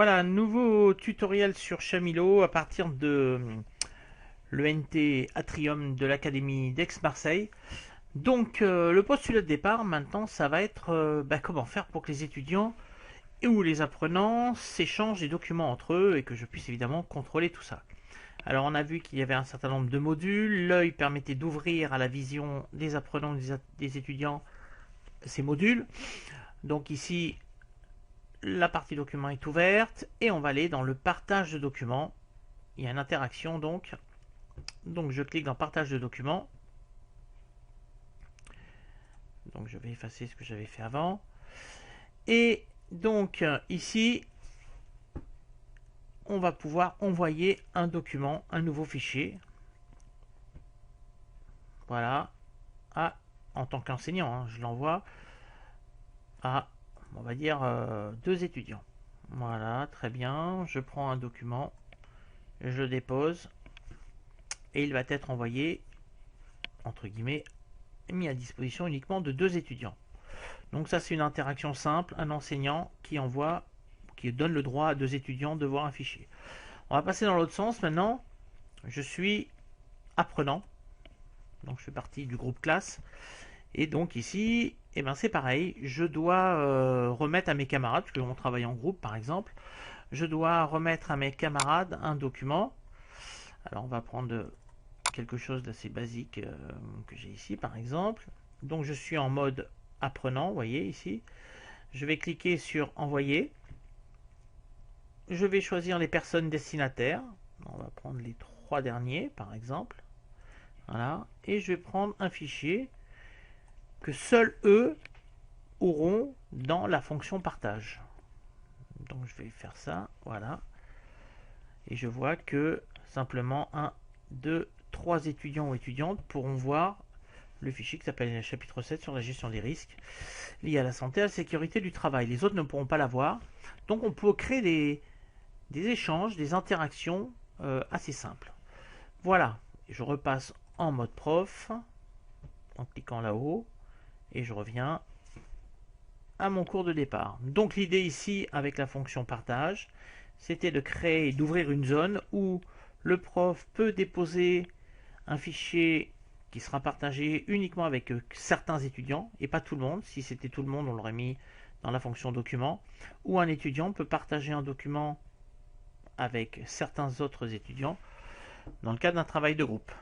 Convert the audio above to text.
Voilà, nouveau tutoriel sur Chamilo à partir de l'ENT Atrium de l'Académie d'Aix-Marseille. Donc le postulat de départ maintenant ça va être comment faire pour que les étudiants ou les apprenants s'échangent des documents entre eux et que je puisse évidemment contrôler tout ça. Alors on a vu qu'il y avait un certain nombre de modules, l'œil permettait d'ouvrir à la vision des apprenants des étudiants ces modules. Donc ici la partie document est ouverte et on va aller dans le partage de documents. Il y a une interaction donc je clique dans partage de documents. Donc je vais effacer ce que j'avais fait avant. Et donc ici, on va pouvoir envoyer un document, un nouveau fichier. Voilà. En tant qu'enseignant, je l'envoie à, on va dire, 2 étudiants. Voilà, très bien. Je prends un document, je le dépose et il va être envoyé, entre guillemets, mis à disposition uniquement de 2 étudiants. Donc ça c'est une interaction simple, un enseignant qui envoie, qui donne le droit à 2 étudiants de voir un fichier. On va passer dans l'autre sens maintenant. Je suis apprenant, donc je fais partie du groupe classe, et donc ici, c'est pareil, je dois remettre à mes camarades, parce qu'on travaille en groupe par exemple, je dois remettre à mes camarades un document. Alors on va prendre quelque chose d'assez basique que j'ai ici par exemple. Donc je suis en mode apprenant, vous voyez ici. Je vais cliquer sur envoyer. Je vais choisir les personnes destinataires. On va prendre les 3 derniers par exemple. Voilà. Et je vais prendre un fichier que seuls eux auront dans la fonction partage. Donc je vais faire ça, voilà. Et je vois que simplement 1, 2, 3 étudiants ou étudiantes pourront voir le fichier qui s'appelle chapitre 7 sur la gestion des risques liés à la santé et à la sécurité du travail. Les autres ne pourront pas l'avoir. Donc on peut créer des échanges, des interactions assez simples. Voilà, je repasse en mode prof en cliquant là-haut et je reviens à mon cours de départ. Donc l'idée ici avec la fonction partage, c'était de créer et d'ouvrir une zone où le prof peut déposer un fichier qui sera partagé uniquement avec certains étudiants et pas tout le monde. Si c'était tout le monde, on l'aurait mis dans la fonction document. Ou un étudiant peut partager un document avec certains autres étudiants dans le cadre d'un travail de groupe.